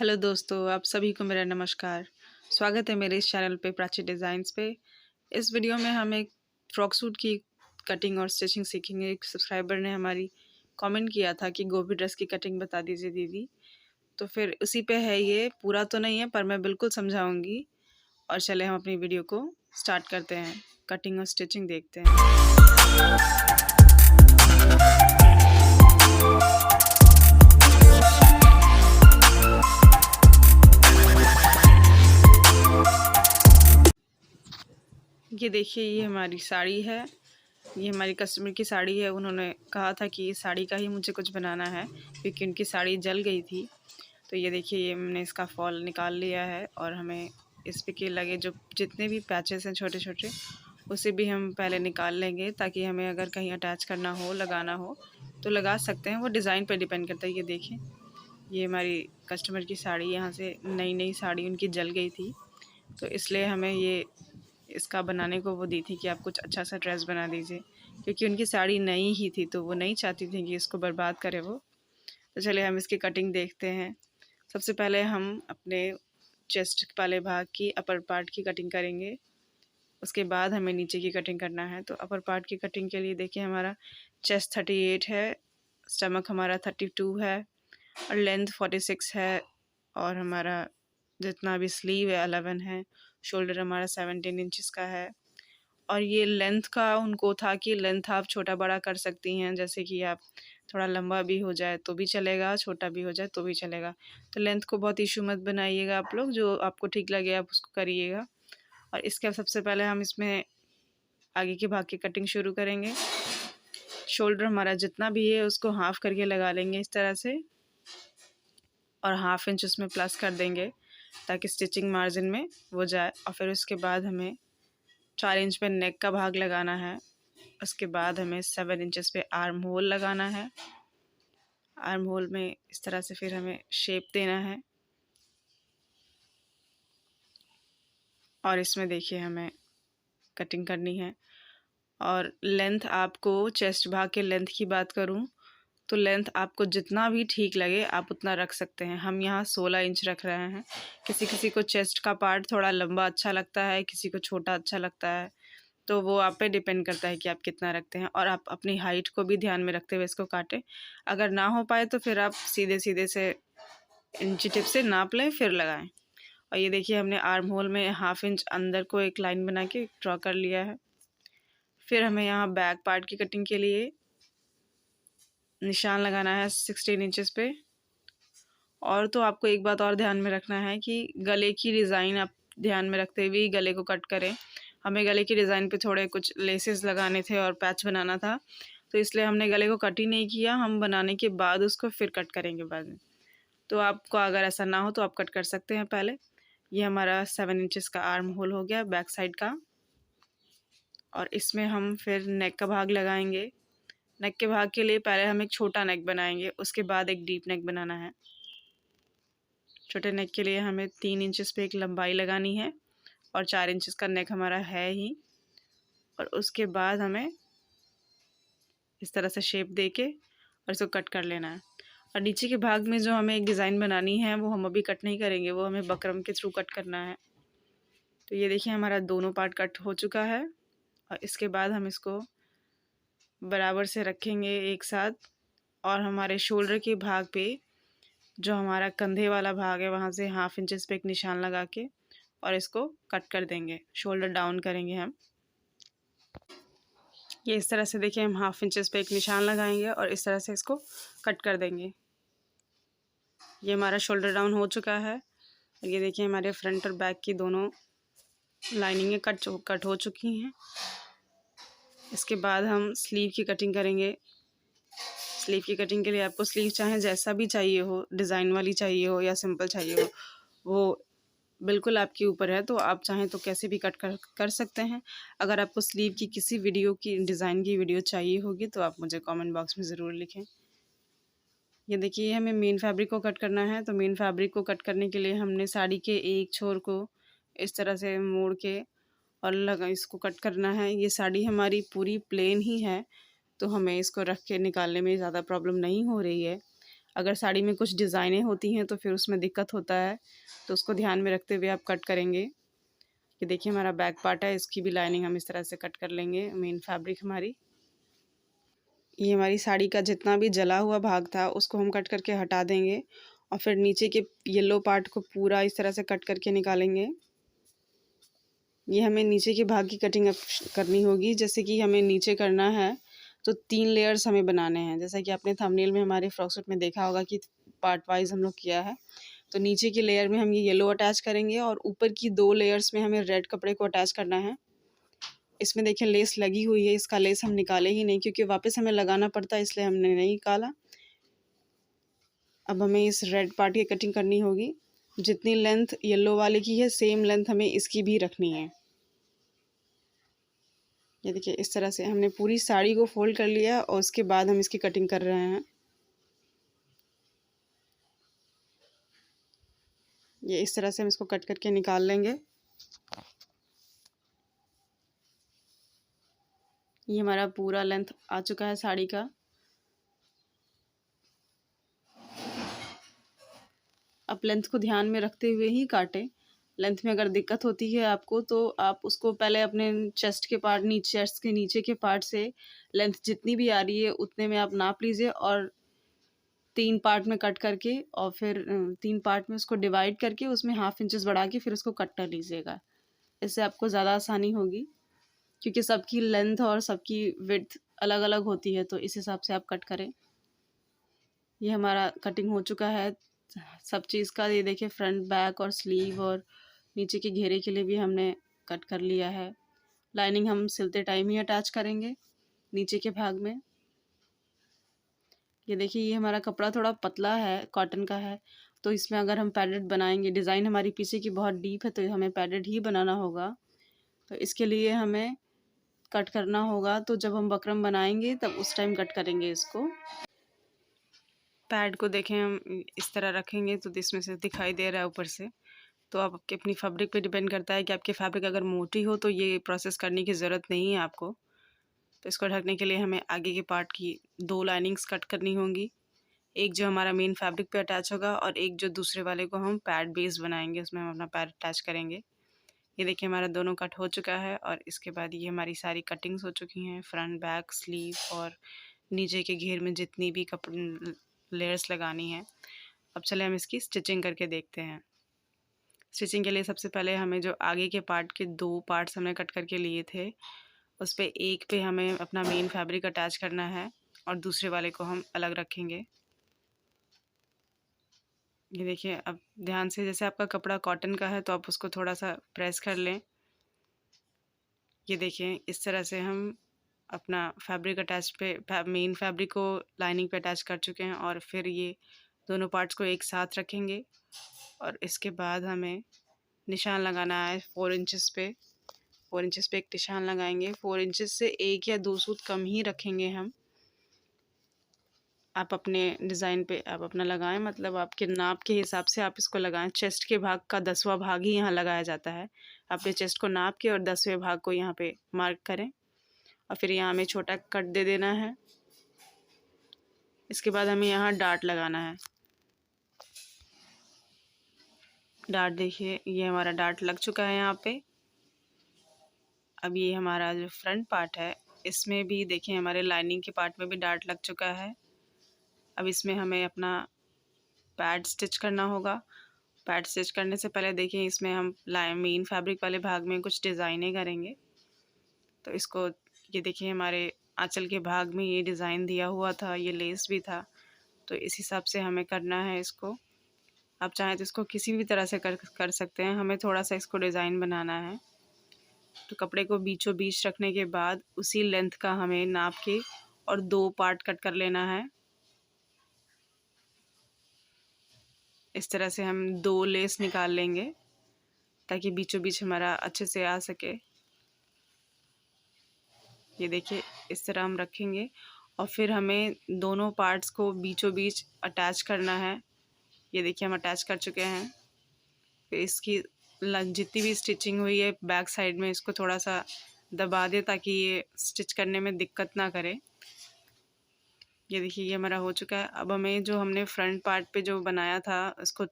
Hello दोस्तों, आप सभी को मेरा नमस्कार। स्वागत है मेरे इस चैनल पे प्राची डिज़ाइंस पे। इस वीडियो में हम एक फ्रॉक सूट की कटिंग और स्टिचिंग सीखेंगे। एक सब्सक्राइबर ने हमारी कमेंट किया था कि गोभी ड्रेस की कटिंग बता दीजिए दीदी, तो फिर उसी पे है ये। पूरा तो नहीं है पर मैं बिल्कुल समझाऊंगी। और चले हम अपनी वीडियो को स्टार्ट करते हैं, कटिंग और स्टिचिंग देखते हैं। ये देखिए, ये हमारी साड़ी है। ये हमारी कस्टमर की साड़ी है। उन्होंने कहा था कि इस साड़ी का ही मुझे कुछ बनाना है क्योंकि उनकी साड़ी जल गई थी। तो ये देखिए, ये हमने इसका फॉल निकाल लिया है और हमें इस पे के लगे जो जितने भी पैचेस हैं छोटे छोटे, उसे भी हम पहले निकाल लेंगे ताकि हमें अगर कहीं अटैच करना हो, लगाना हो तो लगा सकते हैं। वो डिज़ाइन पर डिपेंड करता है। ये देखें, ये हमारी कस्टमर की साड़ी, यहाँ से नई साड़ी उनकी जल गई थी, तो इसलिए हमें ये इसका बनाने को वो दी थी कि आप कुछ अच्छा सा ड्रेस बना दीजिए, क्योंकि उनकी साड़ी नई ही थी तो वो नहीं चाहती थी कि इसको बर्बाद करे वो। तो चलिए हम इसकी कटिंग देखते हैं। सबसे पहले हम अपने चेस्ट वाले भाग की अपर पार्ट की कटिंग करेंगे। उसके बाद हमें नीचे की कटिंग करना है। तो अपर पार्ट की कटिंग के लिए देखिए, हमारा चेस्ट 38 है, स्टमक हमारा 32 है और लेंथ 46 है, और हमारा जितना भी स्लीव है 11 है, शोल्डर हमारा 17 इंचज़ का है। और ये लेंथ का उनको था कि लेंथ आप छोटा बड़ा कर सकती हैं, जैसे कि आप थोड़ा लंबा भी हो जाए तो भी चलेगा, छोटा भी हो जाए तो भी चलेगा। तो लेंथ को बहुत इशू मत बनाइएगा आप लोग, जो आपको ठीक लगे आप उसको करिएगा। और इसके सबसे पहले हम इसमें आगे के भाग की कटिंग शुरू करेंगे। शोल्डर हमारा जितना भी है उसको हाफ करके लगा लेंगे इस तरह से, और हाफ इंच उसमें प्लस कर देंगे ताकि स्टिचिंग मार्जिन में वो जाए। और फिर उसके बाद हमें 4 इंच पे नेक का भाग लगाना है। उसके बाद हमें 7 इंचेस पे आर्म होल लगाना है। आर्म होल में इस तरह से फिर हमें शेप देना है। और इसमें देखिए हमें कटिंग करनी है। और लेंथ आपको, चेस्ट भाग के लेंथ की बात करूं तो लेंथ आपको जितना भी ठीक लगे आप उतना रख सकते हैं। हम यहाँ 16 इंच रख रहे हैं। किसी किसी को चेस्ट का पार्ट थोड़ा लंबा अच्छा लगता है, किसी को छोटा अच्छा लगता है, तो वो आप पे डिपेंड करता है कि आप कितना रखते हैं। और आप अपनी हाइट को भी ध्यान में रखते हुए इसको काटें। अगर ना हो पाए तो फिर आप सीधे सीधे से इंची टिप से नाप लें फिर लगाएं। और ये देखिए, हमने आर्म होल में हाफ इंच अंदर को एक लाइन बना के ड्रॉ कर लिया है। फिर हमें यहाँ बैक पार्ट की कटिंग के लिए निशान लगाना है 16 इंचेस पे। और तो आपको एक बात और ध्यान में रखना है कि गले की डिज़ाइन आप ध्यान में रखते हुए गले को कट करें। हमें गले की डिज़ाइन पे थोड़े कुछ लेसेस लगाने थे और पैच बनाना था, तो इसलिए हमने गले को कट ही नहीं किया। हम बनाने के बाद उसको फिर कट करेंगे बाद में। तो आपको अगर ऐसा ना हो तो आप कट कर सकते हैं पहले। ये हमारा 7 इंचेस का आर्म होल हो गया बैक साइड का। और इसमें हम फिर नेक का भाग लगाएंगे। नेक के भाग के लिए पहले हम एक छोटा नेक बनाएंगे, उसके बाद एक डीप नेक बनाना है। छोटे नेक के लिए हमें 3 इंचेस पे एक लंबाई लगानी है और 4 इंचेस का नेक हमारा है ही। और उसके बाद हमें इस तरह से शेप दे के और इसको कट कर लेना है। और नीचे के भाग में जो हमें एक डिज़ाइन बनानी है वो हम अभी कट नहीं करेंगे, वो हमें बकरम के थ्रू कट करना है। तो ये देखिए, हमारा दोनों पार्ट कट हो चुका है। और इसके बाद हम इसको बराबर से रखेंगे एक साथ, और हमारे शोल्डर के भाग पे जो हमारा कंधे वाला भाग है वहाँ से हाफ इंचेस पे एक निशान लगा के और इसको कट कर देंगे। शोल्डर डाउन करेंगे हम। ये इस तरह से देखिए, हम हाफ इंचेस पे एक निशान लगाएंगे और इस तरह से इसको कट कर देंगे। ये हमारा शोल्डर डाउन हो चुका है। और ये देखिए, हमारे फ्रंट और बैक की दोनों लाइनिंगें कट हो चुकी हैं। इसके बाद हम स्लीव की कटिंग करेंगे। स्लीव की कटिंग के लिए आपको स्लीव चाहे जैसा भी चाहिए हो, डिज़ाइन वाली चाहिए हो या सिंपल चाहिए हो, वो बिल्कुल आपके ऊपर है। तो आप चाहें तो कैसे भी कट कर सकते हैं। अगर आपको स्लीव की किसी वीडियो की डिज़ाइन की वीडियो चाहिए होगी तो आप मुझे कमेंट बॉक्स में ज़रूर लिखें। ये देखिए, हमें मेन फैब्रिक को कट करना है। तो मेन फैब्रिक को कट करने के लिए हमने साड़ी के एक छोर को इस तरह से मोड़ के और इसको कट करना है। ये साड़ी हमारी पूरी प्लेन ही है तो हमें इसको रख के निकालने में ज़्यादा प्रॉब्लम नहीं हो रही है। अगर साड़ी में कुछ डिज़ाइनें होती हैं तो फिर उसमें दिक्कत होता है, तो उसको ध्यान में रखते हुए आप कट करेंगे। ये देखिए हमारा बैक पार्ट है, इसकी भी लाइनिंग हम इस तरह से कट कर लेंगे, मेन फैब्रिक हमारी। ये हमारी साड़ी का जितना भी जला हुआ भाग था उसको हम कट करके हटा देंगे और फिर नीचे के येलो पार्ट को पूरा इस तरह से कट करके निकालेंगे। ये हमें नीचे के भाग की कटिंग अब करनी होगी। जैसे कि हमें नीचे करना है तो 3 लेयर्स हमें बनाने हैं। जैसा कि आपने थंबनेल में हमारे फ्रॉक सूट में देखा होगा कि पार्ट वाइज हम लोग किया है। तो नीचे की लेयर में हम ये येलो अटैच करेंगे और ऊपर की 2 लेयर्स में हमें रेड कपड़े को अटैच करना है। इसमें देखिए लेस लगी हुई है, इसका लेस हम निकाले ही नहीं क्योंकि वापस हमें लगाना पड़ता है, इसलिए हमने नहीं निकाला। अब हमें इस रेड पार्ट की कटिंग करनी होगी। जितनी लेंथ येलो वाले की है सेम लेंथ हमें इसकी भी रखनी है। ये देखिए इस तरह से हमने पूरी साड़ी को फोल्ड कर लिया और उसके बाद हम इसकी कटिंग कर रहे हैं। ये इस तरह से हम इसको कट करके निकाल लेंगे। ये हमारा पूरा लेंथ आ चुका है साड़ी का। आप लेंथ को ध्यान में रखते हुए ही काटें। लेंथ में अगर दिक्कत होती है आपको तो आप उसको पहले अपने चेस्ट के पार्ट चेस्ट के नीचे के पार्ट से लेंथ जितनी भी आ रही है उतने में आप नाप लीजिए और 3 पार्ट में कट करके और फिर 3 पार्ट में उसको डिवाइड करके उसमें ½ इंचेस बढ़ा के फिर उसको कट कर लीजिएगा। इससे आपको ज़्यादा आसानी होगी क्योंकि सबकी लेंथ और सबकी विड्थ अलग अलग होती है, तो इस हिसाब से आप कट करें। ये हमारा कटिंग हो चुका है सब चीज़ का। ये देखिए फ्रंट बैक और स्लीव और नीचे के घेरे के लिए भी हमने कट कर लिया है। लाइनिंग हम सिलते टाइम ही अटैच करेंगे नीचे के भाग में। ये देखिए ये हमारा कपड़ा थोड़ा पतला है, कॉटन का है, तो इसमें अगर हम पैडेड बनाएंगे, डिज़ाइन हमारी पीछे की बहुत डीप है तो हमें पैडेड ही बनाना होगा। तो इसके लिए हमें कट करना होगा, तो जब हम बकरम बनाएंगे तब उस टाइम कट करेंगे इसको। पैड को देखें हम इस तरह रखेंगे तो इसमें से दिखाई दे रहा है ऊपर से। तो आप आपके अपनी फैब्रिक पे डिपेंड करता है कि आपकी फैब्रिक अगर मोटी हो तो ये प्रोसेस करने की ज़रूरत नहीं है आपको। तो इसको ढकने के लिए हमें आगे के पार्ट की 2 लाइनिंग्स कट करनी होंगी। एक जो हमारा मेन फैब्रिक पे अटैच होगा और एक जो दूसरे वाले को हम पैड बेस बनाएंगे, उसमें हम अपना पैड अटैच करेंगे। ये देखिए हमारा दोनों कट हो चुका है और इसके बाद ये हमारी सारी कटिंग्स हो चुकी हैं, फ्रंट बैक स्लीव और नीचे के घेर में जितनी भी कपड़े लेयर्स लगानी है। अब चले हम इसकी स्टिचिंग करके देखते हैं। स्टिचिंग के लिए सबसे पहले हमें जो आगे के पार्ट के 2 पार्ट्स हमने कट करके लिए थे, उस पे एक पे हमें अपना मेन फैब्रिक अटैच करना है और दूसरे वाले को हम अलग रखेंगे। ये देखिए अब ध्यान से, जैसे आपका कपड़ा कॉटन का है तो आप उसको थोड़ा सा प्रेस कर लें। ये देखिए इस तरह से हम अपना फैब्रिक अटैच पे मेन फैब्रिक को लाइनिंग पे अटैच कर चुके हैं और फिर ये दोनों पार्ट्स को एक साथ रखेंगे और इसके बाद हमें निशान लगाना है 4 इंचेस पे। 4 इंचेस पे एक निशान लगाएंगे। 4 इंचेस से 1 या 2 सूत कम ही रखेंगे हम। आप अपने डिज़ाइन पे आप अपना लगाएं, मतलब आपके नाप के हिसाब से आप इसको लगाएं। चेस्ट के भाग का 10वां भाग ही यहाँ लगाया जाता है। अपने चेस्ट को नाप के और 10वें भाग को यहाँ पे मार्क करें और फिर यहाँ हमें छोटा कट दे देना है। इसके बाद हमें यहाँ डार्ट लगाना है। डार्ट देखिए ये हमारा डार्ट लग चुका है यहाँ पे। अब ये हमारा जो फ्रंट पार्ट है इसमें भी देखिए हमारे लाइनिंग के पार्ट में भी डार्ट लग चुका है। अब इसमें हमें अपना पैड स्टिच करना होगा। पैड स्टिच करने से पहले देखिए इसमें हम मेन फैब्रिक वाले भाग में कुछ डिज़ाइनें करेंगे। तो इसको ये देखिए हमारे आंचल के भाग में ये डिज़ाइन दिया हुआ था, ये लेस भी था, तो इस हिसाब से हमें करना है इसको। आप चाहें तो इसको किसी भी तरह से कर सकते हैं, हमें थोड़ा सा इसको डिज़ाइन बनाना है। तो कपड़े को बीचों बीच रखने के बाद उसी लेंथ का हमें नाप के और 2 पार्ट कट कर लेना है। इस तरह से हम 2 लेस निकाल लेंगे ताकि बीचों बीच हमारा अच्छे से आ सके। ये देखिए इस तरह हम रखेंगे और फिर हमें दोनों पार्ट्स को बीचों बीच अटैच करना है। ये देखिए हम अटैच कर चुके हैं। फिर इसकी जितनी भी स्टिचिंग हुई है बैक साइड में इसको थोड़ा सा दबा दे ताकि ये स्टिच करने में दिक्कत ना करे। ये देखिए ये हमारा हो चुका है। अब हमें जो हमने फ्रंट पार्ट पे जो बनाया था उसको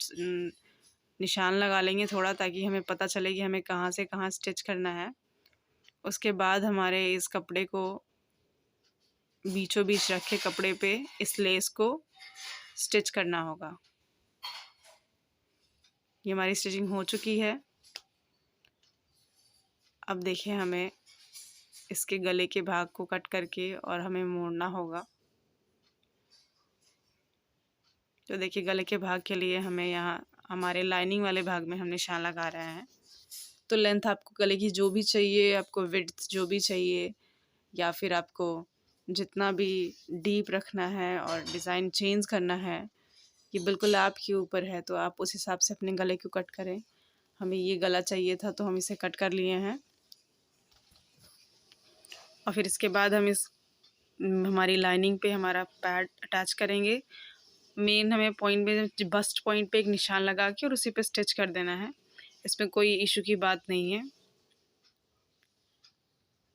निशान लगा लेंगे थोड़ा, ताकि हमें पता चले कि हमें कहाँ से कहाँ स्टिच करना है। उसके बाद हमारे इस कपड़े को बीचों बीच रख के कपड़े पे इस लेस को स्टिच करना होगा। ये हमारी स्टिचिंग हो चुकी है। अब देखिए हमें इसके गले के भाग को कट करके और हमें मोड़ना होगा। तो देखिए गले के भाग के लिए हमें यहाँ हमारे लाइनिंग वाले भाग में हम निशान लगा रहे हैं। तो लेंथ आपको गले की जो भी चाहिए, आपको विड्थ जो भी चाहिए, या फिर आपको जितना भी डीप रखना है और डिज़ाइन चेंज करना है, ये बिल्कुल आपके ऊपर है। तो आप उस हिसाब से अपने गले को कट करें। हमें ये गला चाहिए था तो हम इसे कट कर लिए हैं। और फिर इसके बाद हम इस हमारी लाइनिंग पे हमारा पैड अटैच करेंगे। मेन हमें पॉइंट पे, बस्ट पॉइंट पे एक निशान लगा के और उसी पे स्टिच कर देना है। इसमें कोई इशू की बात नहीं है।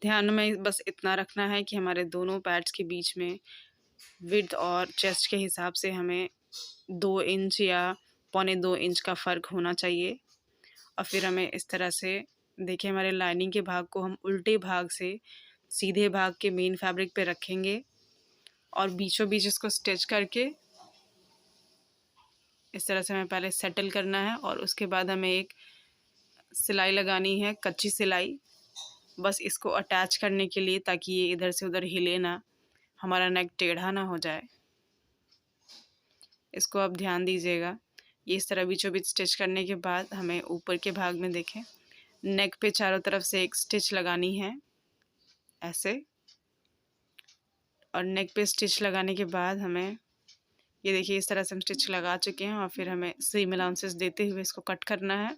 ध्यान में बस इतना रखना है कि हमारे दोनों पैड्स के बीच में विड्थ और चेस्ट के हिसाब से हमें 2 इंच या 1.25 इंच का फ़र्क होना चाहिए। और फिर हमें इस तरह से, देखिए हमारे लाइनिंग के भाग को हम उल्टे भाग से सीधे भाग के मेन फैब्रिक पे रखेंगे और बीचों बीच इसको स्टिच करके इस तरह से हमें पहले सेटल करना है। और उसके बाद हमें एक सिलाई लगानी है, कच्ची सिलाई, बस इसको अटैच करने के लिए, ताकि ये इधर से उधर हिले ना, हमारा नेक टेढ़ा ना हो जाए। इसको आप ध्यान दीजिएगा। ये इस तरह बीचों बीच स्टिच करने के बाद हमें ऊपर के भाग में देखें नेक पे चारों तरफ से एक स्टिच लगानी है ऐसे। और नेक पे स्टिच लगाने के बाद हमें ये देखिए इस तरह से हम स्टिच लगा चुके हैं। और फिर हमें सीम अलाउंसेस देते हुए इसको कट करना है।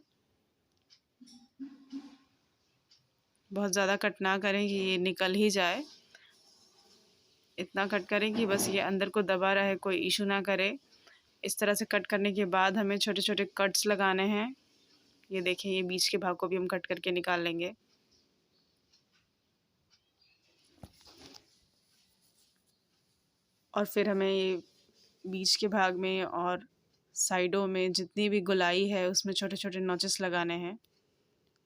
बहुत ज़्यादा कट ना करें कि ये निकल ही जाए, इतना कट करें कि बस ये अंदर को दबा रहे, कोई इशू ना करे। इस तरह से कट करने के बाद हमें छोटे छोटे कट्स लगाने हैं। ये देखें ये बीच के भाग को भी हम कट करके निकाल लेंगे। और फिर हमें ये बीच के भाग में और साइडों में जितनी भी गोलाई है उसमें छोटे छोटे नॉचेस लगाने हैं।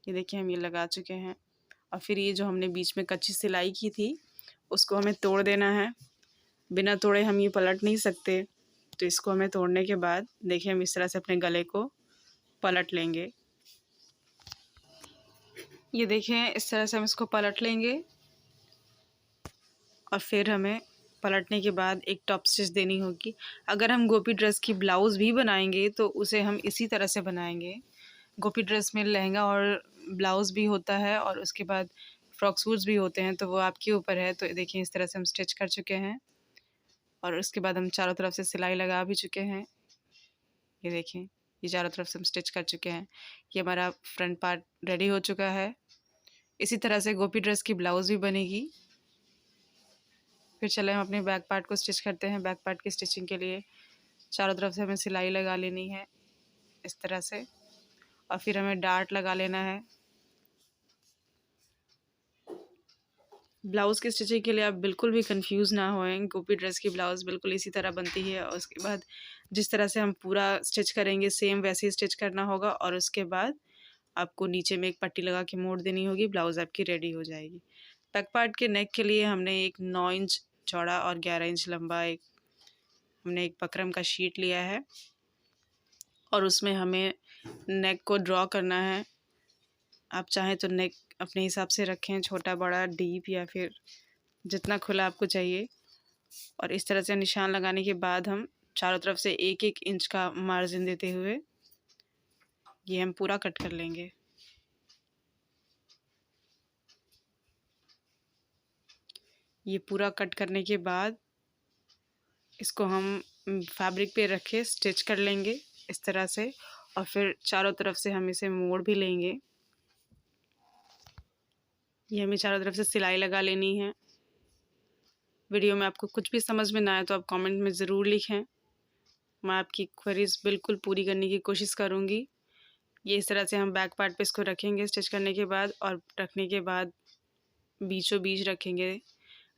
ये देखिए हम ये लगा चुके हैं। और फिर ये जो हमने बीच में कच्ची सिलाई की थी उसको हमें तोड़ देना है। बिना तोड़े हम ये पलट नहीं सकते। तो इसको हमें तोड़ने के बाद देखिए हम इस तरह से अपने गले को पलट लेंगे। ये देखें इस तरह से हम इसको पलट लेंगे। और फिर हमें पलटने के बाद एक टॉप स्टिच देनी होगी। अगर हम गोपी ड्रेस की ब्लाउज़ भी बनाएंगे तो उसे हम इसी तरह से बनाएंगे। गोपी ड्रेस में लहंगा और ब्लाउज़ भी होता है और उसके बाद फ्रॉक सूट्स भी होते हैं, तो वो आपके ऊपर है। तो देखिए इस तरह से हम स्टिच कर चुके हैं और उसके बाद हम चारों तरफ से सिलाई लगा भी चुके हैं। ये देखें ये चारों तरफ से हम स्टिच कर चुके हैं। ये हमारा फ्रंट पार्ट रेडी हो चुका है। इसी तरह से गोपी ड्रेस की ब्लाउज़ भी बनेगी। फिर चले हम अपने बैक पार्ट को स्टिच करते हैं। बैक पार्ट की स्टिचिंग के लिए चारों तरफ से हमें सिलाई लगा लेनी है इस तरह से। और फिर हमें डार्ट लगा लेना है। ब्लाउज़ की स्टिचिंग के लिए आप बिल्कुल भी कंफ्यूज ना होएं। गोपी ड्रेस की ब्लाउज़ बिल्कुल इसी तरह बनती है। और उसके बाद जिस तरह से हम पूरा स्टिच करेंगे सेम वैसे ही स्टिच करना होगा। और उसके बाद आपको नीचे में एक पट्टी लगा के मोड़ देनी होगी, ब्लाउज़ आपकी रेडी हो जाएगी। बैक पार्ट के नेक के लिए हमने एक 9 इंच चौड़ा और 11 इंच लंबा हमने एक बकरम का शीट लिया है और उसमें हमें नेक को ड्रॉ करना है। आप चाहें तो नेक अपने हिसाब से रखें, छोटा बड़ा डीप या फिर जितना खुला आपको चाहिए। और इस तरह से निशान लगाने के बाद हम चारों तरफ से 1-1 इंच का मार्जिन देते हुए ये हम पूरा कट कर लेंगे। ये पूरा कट करने के बाद इसको हम फैब्रिक पे रख के स्टिच कर लेंगे इस तरह से। और फिर चारों तरफ से हम इसे मोड़ भी लेंगे। ये हमें चारों तरफ से सिलाई लगा लेनी है। वीडियो में आपको कुछ भी समझ में ना आए तो आप कमेंट में ज़रूर लिखें। मैं आपकी क्वेरीज बिल्कुल पूरी करने की कोशिश करूँगी। ये इस तरह से हम बैक पार्ट पे इसको रखेंगे स्टिच करने के बाद। और रखने के बाद बीचों बीच रखेंगे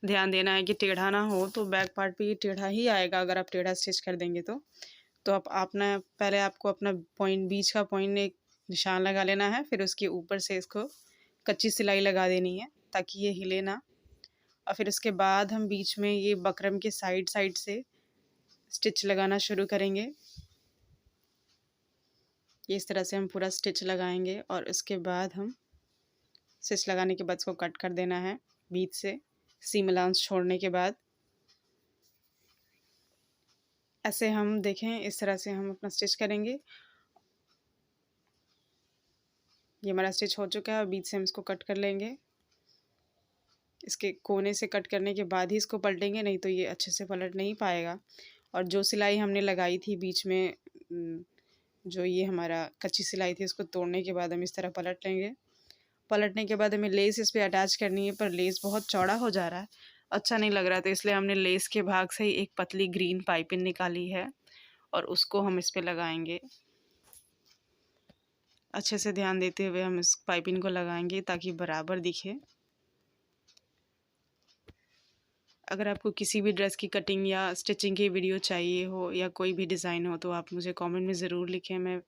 ध्यान देना है कि टेढ़ा ना हो, तो बैक पार्ट भी टेढ़ा ही आएगा अगर आप टेढ़ा स्टिच कर देंगे तो आप अपना पहले आपको अपना पॉइंट, बीच का पॉइंट एक निशान लगा लेना है, फिर उसके ऊपर से इसको कच्ची सिलाई लगा देनी है ताकि ये हिले ना। और फिर उसके बाद हम बीच में ये बकरम के साइड साइड से स्टिच लगाना शुरू करेंगे। ये इस तरह से हम पूरा स्टिच लगाएंगे और उसके बाद हम स्टिच लगाने के बाद इसको कट कर देना है बीच से, सीम अलाउंस छोड़ने के बाद। ऐसे हम देखें, इस तरह से हम अपना स्टिच करेंगे। ये हमारा स्टिच हो चुका है, बीच से हम इसको कट कर लेंगे। इसके कोने से कट करने के बाद ही इसको पलटेंगे, नहीं तो ये अच्छे से पलट नहीं पाएगा। और जो सिलाई हमने लगाई थी बीच में, जो ये हमारा कच्ची सिलाई थी, उसको तोड़ने के बाद हम इस तरह पलट लेंगे। पलटने के बाद हमें लेस इस पर अटैच करनी है, पर लेस बहुत चौड़ा हो जा रहा है, अच्छा नहीं लग रहा, तो इसलिए हमने लेस के भाग से ही एक पतली ग्रीन पाइपिंग निकाली है और उसको हम इस पर लगाएंगे। अच्छे से ध्यान देते हुए हम इस पाइपिंग को लगाएंगे ताकि बराबर दिखे। अगर आपको किसी भी ड्रेस की कटिंग या स्टिचिंग की वीडियो चाहिए हो या कोई भी डिज़ाइन हो तो आप मुझे कमेंट में ज़रूर लिखें, मैं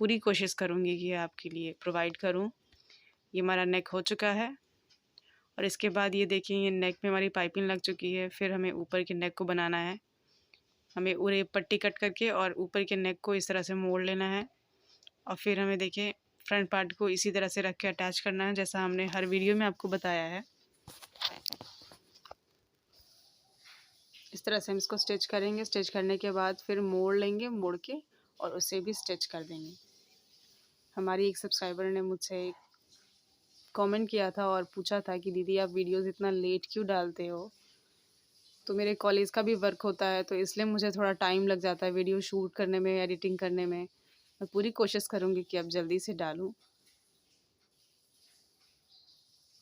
पूरी कोशिश करूँगी कि आपके लिए प्रोवाइड करूँ। ये हमारा नेक हो चुका है और इसके बाद ये देखिए, ये नेक में हमारी पाइपिंग लग चुकी है। फिर हमें ऊपर के नेक को बनाना है। हमें उरे पट्टी कट करके और ऊपर के नेक को इस तरह से मोड़ लेना है और फिर हमें देखिए फ्रंट पार्ट को इसी तरह से रख के अटैच करना है, जैसा हमने हर वीडियो में आपको बताया है। इस तरह से हम इसको स्टिच करेंगे। स्टिच करने के बाद फिर मोड़ लेंगे, मोड़ के और उसे भी स्टिच कर देंगे। हमारी एक सब्सक्राइबर ने मुझसे कमेंट किया था और पूछा था कि दीदी आप वीडियोस इतना लेट क्यों डालते हो? तो मेरे कॉलेज का भी वर्क होता है, तो इसलिए मुझे थोड़ा टाइम लग जाता है वीडियो शूट करने में, एडिटिंग करने में। मैं पूरी कोशिश करूँगी कि अब जल्दी से डालूँ।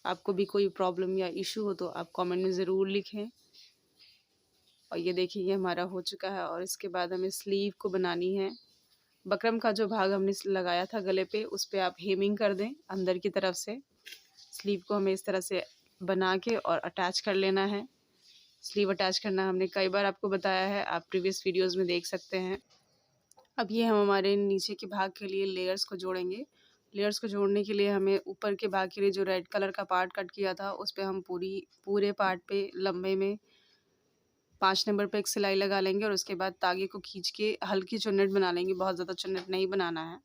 आपको भी कोई प्रॉब्लम या इशू हो तो आप कमेंट में ज़रूर लिखें। और ये देखिए, ये हमारा हो चुका है और इसके बाद हमें स्लीव को बनानी है। बकरम का जो भाग हमने लगाया था गले पे, उस पर आप हेमिंग कर दें अंदर की तरफ से। स्लीव को हमें इस तरह से बना के और अटैच कर लेना है। स्लीव अटैच करना हमने कई बार आपको बताया है, आप प्रीवियस वीडियोस में देख सकते हैं। अब ये हम हमारे नीचे के भाग के लिए लेयर्स को जोड़ेंगे। लेयर्स को जोड़ने के लिए हमें ऊपर के भाग के लिए जो रेड कलर का पार्ट कट किया था, उस पर हम पूरे पार्ट पे लंबे में 5 नंबर पे एक सिलाई लगा लेंगे और उसके बाद तागे को खींच के हल्की चुन्नट बना लेंगे, बहुत ज़्यादा चुन्नट नहीं बनाना है।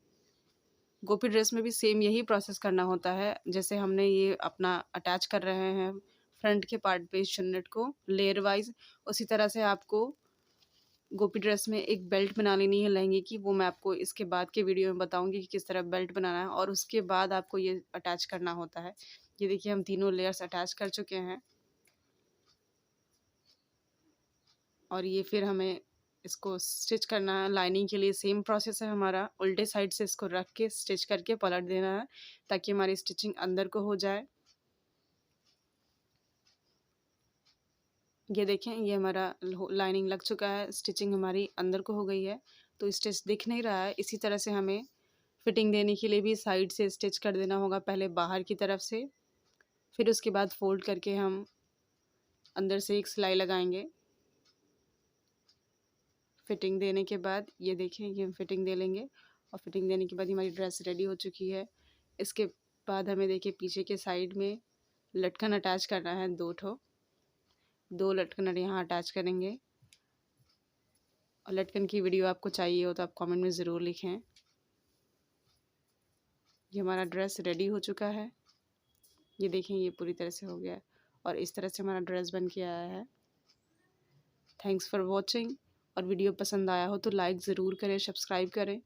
गोपी ड्रेस में भी सेम यही प्रोसेस करना होता है। जैसे हमने ये अपना अटैच कर रहे हैं फ्रंट के पार्ट पे चुन्नट को लेयर वाइज, उसी तरह से आपको गोपी ड्रेस में एक बेल्ट बना लेनी है लहंगे की। वो मैं आपको इसके बाद के वीडियो में बताऊंगी कि किस तरह बेल्ट बनाना है और उसके बाद आपको ये अटैच करना होता है। ये देखिए, हम तीनों लेयर्स अटैच कर चुके हैं और ये फिर हमें इसको स्टिच करना है। लाइनिंग के लिए सेम प्रोसेस है हमारा, उल्टे साइड से इसको रख के स्टिच करके पलट देना है ताकि हमारी स्टिचिंग अंदर को हो जाए। ये देखें, ये हमारा लाइनिंग लग चुका है, स्टिचिंग हमारी अंदर को हो गई है, तो स्टिच दिख नहीं रहा है। इसी तरह से हमें फिटिंग देने के लिए भी साइड से स्टिच कर देना होगा, पहले बाहर की तरफ से, फिर उसके बाद फोल्ड करके हम अंदर से एक सिलाई लगाएंगे। फिटिंग देने के बाद ये देखें, ये हम फिटिंग दे लेंगे और फिटिंग देने के बाद हमारी ड्रेस रेडी हो चुकी है। इसके बाद हमें देखिए पीछे के साइड में लटकन अटैच करना है, 2 लटकन यहाँ अटैच करेंगे। और लटकन की वीडियो आपको चाहिए हो तो आप कमेंट में ज़रूर लिखें। ये हमारा ड्रेस रेडी हो चुका है। ये देखें, ये पूरी तरह से हो गया है और इस तरह से हमारा ड्रेस बन के आया है। Thanks for watching. और वीडियो पसंद आया हो तो लाइक ज़रूर करें, सब्सक्राइब करें।